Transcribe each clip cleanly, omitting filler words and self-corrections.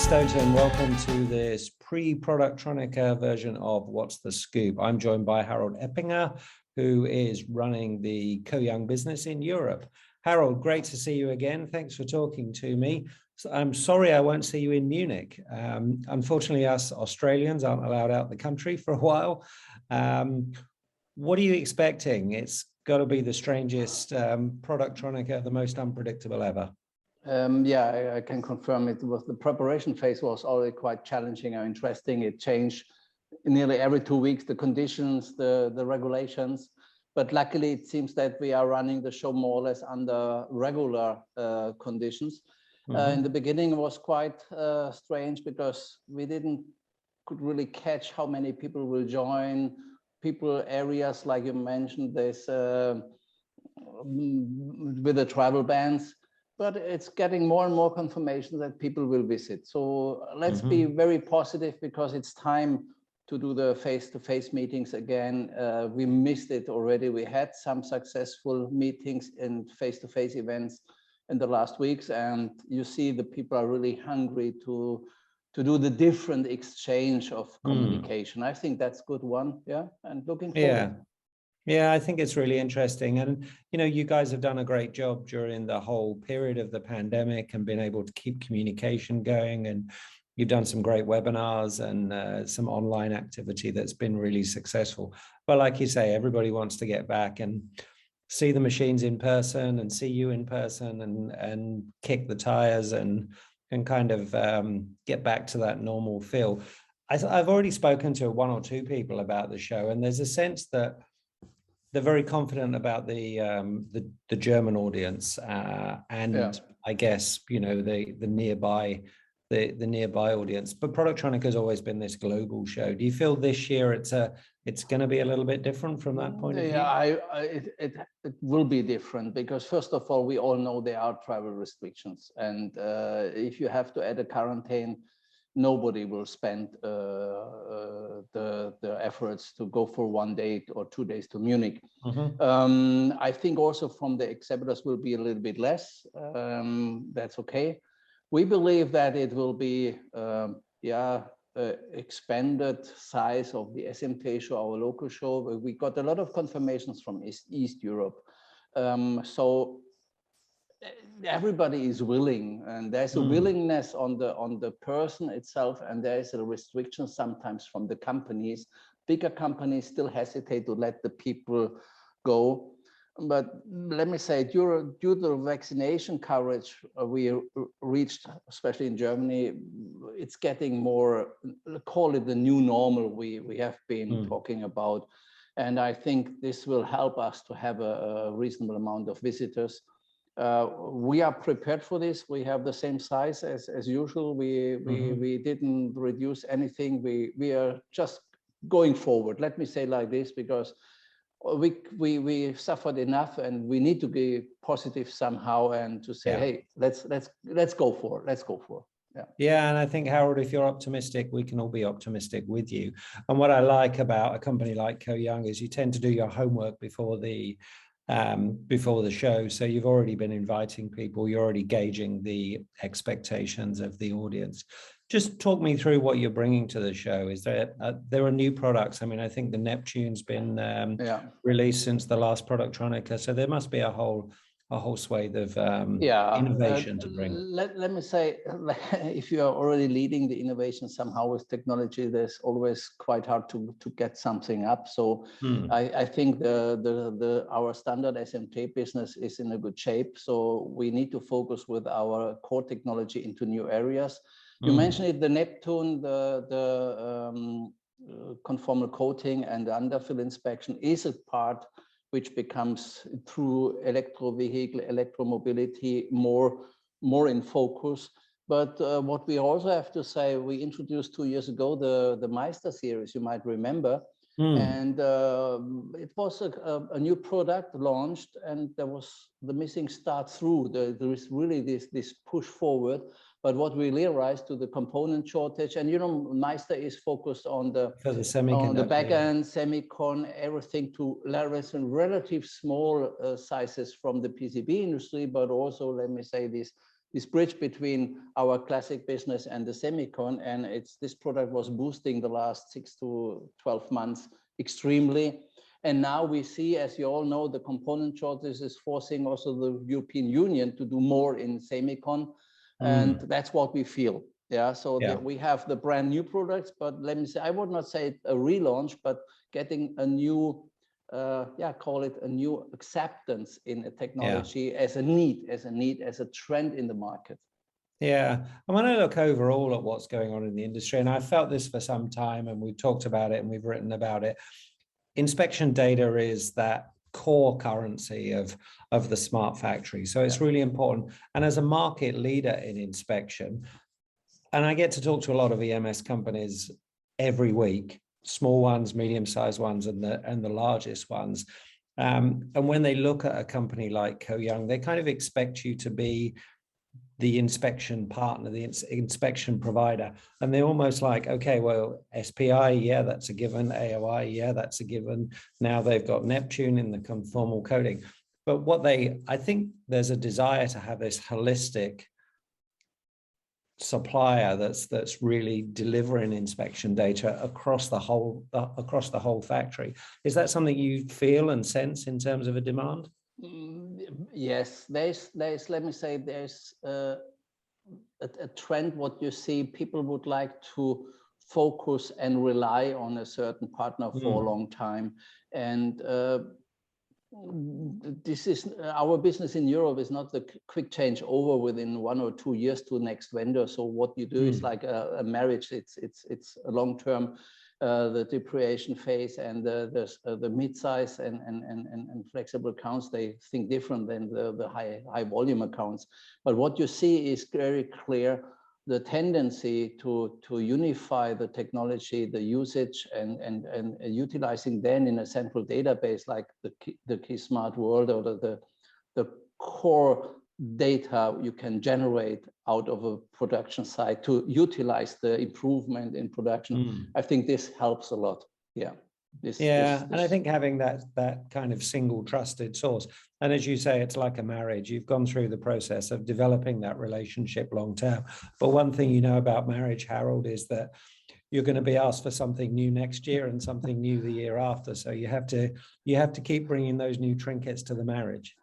Stoten, welcome to this pre-Productronica version of What's the Scoop. I'm joined by Harald Eppinger, who is running the Co-Young business in Europe. Harald, great to see you again. Thanks for talking to me. I'm sorry I won't see you in Munich. Unfortunately, us Australians aren't allowed out the country for a while. What are you expecting? It's got to be the strangest Productronica, the most unpredictable ever. Yeah, I can confirm it. The preparation phase was already quite challenging and interesting. It changed nearly every 2 weeks, the conditions, the regulations. But luckily, it seems that we are running the show more or less under regular conditions. In the beginning, it was quite strange because we could really catch how many people will join. People areas like you mentioned, this with the travel bans. But it's getting more and more confirmation that people will visit. So let's be very positive because it's time to do the face-to-face meetings again. We missed it already. We had some successful meetings and face-to-face events in the last weeks, and you see the people are really hungry to do the different exchange of communication. I think that's good one, yeah, and looking forward. Yeah, I think it's really interesting. And, you know, you guys have done a great job during the whole period of the pandemic and been able to keep communication going. And you've done some great webinars and some online activity that's been really successful. But like you say, everybody wants to get back and see the machines in person and see you in person and kick the tires and kind of get back to that normal feel. I've already spoken to 1 or 2 people about the show, and there's a sense that they're very confident about the German audience and I guess, you know, the nearby audience. But Productronica has always been this global show. Do you feel this year it's going to be a little bit different from that point of view? Yeah, it will be different because first of all, we all know there are travel restrictions, and if you have to add a quarantine, nobody will spend the efforts to go for 1 day or 2 days to Munich. I think also from the exhibitors will be a little bit less. That's okay. We believe that it will be, expanded size of the SMT show, our local show. We got a lot of confirmations from East Europe. So everybody is willing, and there's a willingness on the person itself, and there is a restriction sometimes from the companies. Bigger companies still hesitate to let the people go. But let me say, due to the vaccination coverage we reached, especially in Germany, it's getting more, call it the new normal we have been talking about. And I think this will help us to have a reasonable amount of visitors. We are prepared for this. We have the same size as usual. We didn't reduce anything. We are just going forward. Let me say like this, because we suffered enough, and we need to be positive somehow and to say, hey, let's go for it. Let's go for it. Yeah, and I think, Harald, if you're optimistic, we can all be optimistic with you. And what I like about a company like Co-Young is you tend to do your homework before the show. So you've already been inviting people, you're already gauging the expectations of the audience. Just talk me through what you're bringing to the show. Is there are new products? I mean, I think the Neptune's been released since the last Productronica, so there must be a whole swathe of innovation to bring. Let me say, if you are already leading the innovation somehow with technology, there's always quite hard to get something up. So I think our standard SMT business is in a good shape. So we need to focus with our core technology into new areas. You mentioned it, the Neptune, the conformal coating and the underfill inspection is a part which becomes through electro-vehicle, electromobility more in focus. But what we also have to say, we introduced 2 years ago the Meister series, you might remember. And it was a new product launched, and there was the missing start through. There is really this push forward. But what we realized to the component shortage, and you know, Meister is focused on the back end, semicon, everything to relative small sizes from the PCB industry, but also, let me say, these this bridge between our classic business and the semicon, and this product was boosting the last 6 to 12 months extremely. And now we see, as you all know, the component shortage is forcing also the European Union to do more in semicon, and that's what we feel. Yeah, so we have the brand new products, but let me say, I would not say a relaunch, but getting a new, call it a new acceptance in a technology as a need, as a trend in the market. Yeah, and when I look overall at what's going on in the industry, and I felt this for some time, and we've talked about it and we've written about it, inspection data is that core currency of the smart factory. So it's really important. And as a market leader in inspection, and I get to talk to a lot of EMS companies every week, small ones, medium-sized ones, and the largest ones. And when they look at a company like Co-Young, they kind of expect you to be the inspection partner, the inspection provider. And they're almost like, okay, well, SPI, yeah, that's a given. AOI, yeah, that's a given. Now they've got Neptune in the conformal coating. But I think there's a desire to have this holistic supplier that's really delivering inspection data across the whole factory. Is that something you feel and sense in terms of a demand? Yes, there's let me say, there's a trend. What you see, people would like to focus and rely on a certain partner for a long time, and this is our business in Europe is not the quick change over within 1 or 2 years to the next vendor. So what you do is like a marriage. It's a long term. The depreciation phase and the mid-size and flexible accounts, they think different than the high volume accounts. But what you see is very clear the tendency to unify the technology, the usage, and utilizing then in a central database like the Key Smart World, or the core data you can generate out of a production site to utilize the improvement in production. I think this helps a lot. Yeah. And I think having that kind of single trusted source, and as you say, it's like a marriage. You've gone through the process of developing that relationship long term. But one thing you know about marriage, Harald, is that you're going to be asked for something new next year and something new the year after. So you have to keep bringing those new trinkets to the marriage.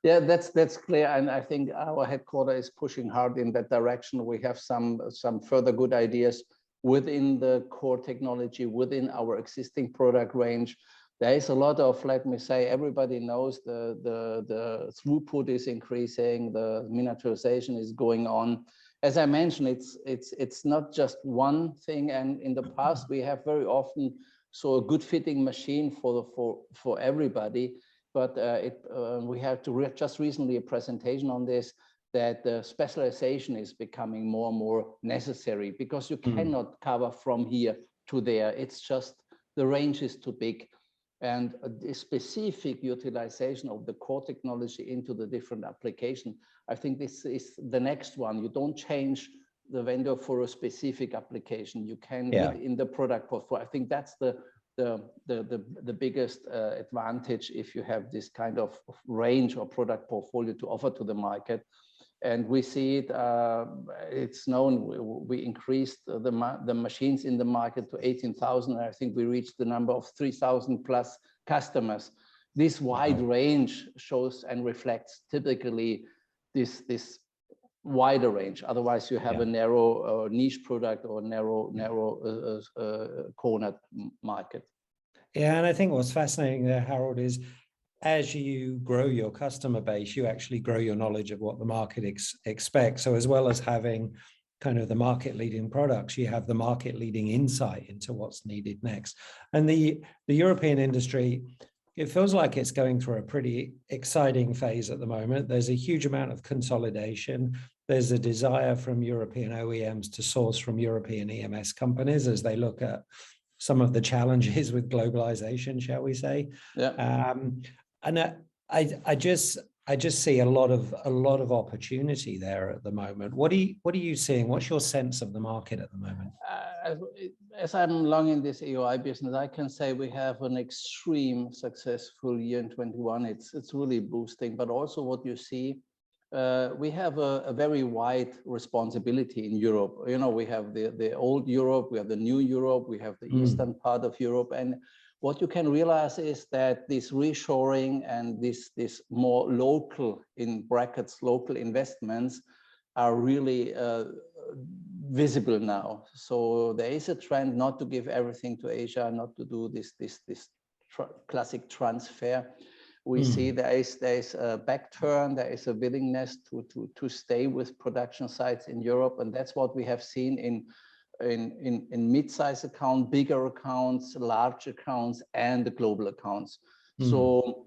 Yeah, that's clear, and I think our headquarters is pushing hard in that direction. We have some further good ideas within the core technology, within our existing product range. There is a lot of, let me say, everybody knows the throughput is increasing, the miniaturization is going on. As I mentioned, it's not just one thing, and in the past we have very often saw a good fitting machine for everybody. But we have just recently a presentation on this, that the specialization is becoming more and more necessary, because you cannot cover from here to there. It's just the range is too big. And the specific utilization of the core technology into the different application, I think this is the next one. You don't change the vendor for a specific application. You can in the product portfolio. I think that's the biggest advantage if you have this kind of range or product portfolio to offer to the market. And we see it, it's known, we increased the machines in the market to 18,000. I think we reached the number of 3,000 plus customers. This wide range shows and reflects typically this wider range. Otherwise you have a narrow niche product or narrow cornered market. Yeah, and I think what's fascinating there, Harald, is as you grow your customer base, you actually grow your knowledge of what the market expects. So as well as having kind of the market leading products, you have the market leading insight into what's needed next. And the European industry, it feels like it's going through a pretty exciting phase at the moment. There's a huge amount of consolidation. There's a desire from European OEMs to source from European EMS companies as they look at some of the challenges with globalization, shall we say? Yeah. And I just see a lot of opportunity there at the moment. What are you seeing? What's your sense of the market at the moment? As I'm long in this AOI business, I can say we have an extreme successful year in 21. It's really boosting, but also what you see, we have a very wide responsibility in Europe. You know, we have the old Europe, we have the new Europe, we have the eastern part of Europe. And what you can realize is that this reshoring and this more local, in brackets, local investments are really visible now. So there is a trend not to give everything to Asia, not to do this classic transfer. We see there is a back turn, there is a willingness to stay with production sites in Europe, and that's what we have seen in mid-size accounts, bigger accounts, large accounts, and the global accounts. So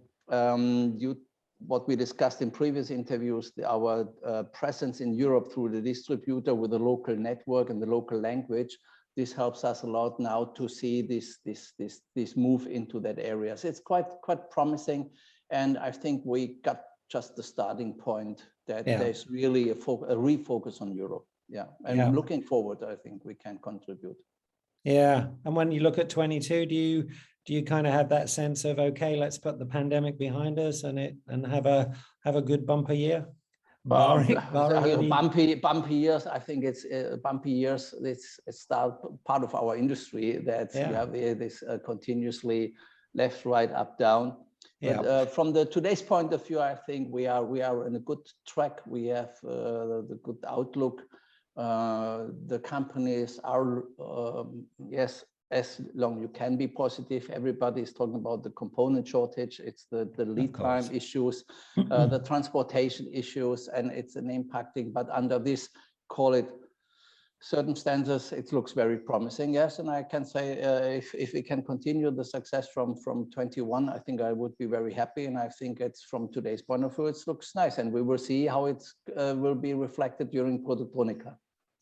what we discussed in previous interviews, our presence in Europe through the distributor with the local network and the local language, this helps us a lot now to see this move into that area. So it's quite promising, and I think we got just the starting point that there's really a refocus on Europe. Yeah, and looking forward, I think we can contribute. Yeah, and when you look at 22, do you kind of have that sense of, okay, let's put the pandemic behind us and have a good bumper year? Bumpy years. I think it's bumpy years. It's part of our industry that you have this continuously left, right, up, down. But from today's point of view, I think we are in a good track. We have the good outlook. The companies are as long you can be positive. Everybody is talking about the component shortage. It's the lead time issues, the transportation issues, and it's an impacting. But under this, call it circumstances, it looks very promising. Yes, and I can say if we can continue the success from 21, I think I would be very happy. And I think it's from today's point of view, it looks nice, and we will see how it will be reflected during Productronica.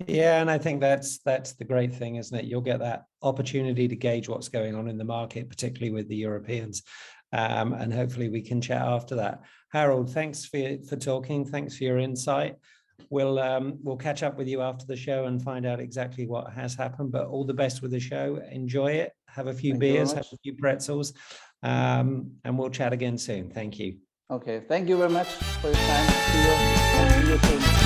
Yeah, and I think that's the great thing, isn't it? You'll get that opportunity to gauge what's going on in the market, particularly with the Europeans, and hopefully we can chat after that. Harald, thanks for talking. Thanks for your insight. We'll catch up with you after the show and find out exactly what has happened. But all the best with the show. Enjoy it. Have a few beers, have a few pretzels, and we'll chat again soon. Thank you. Okay, thank you very much for your time. See you soon.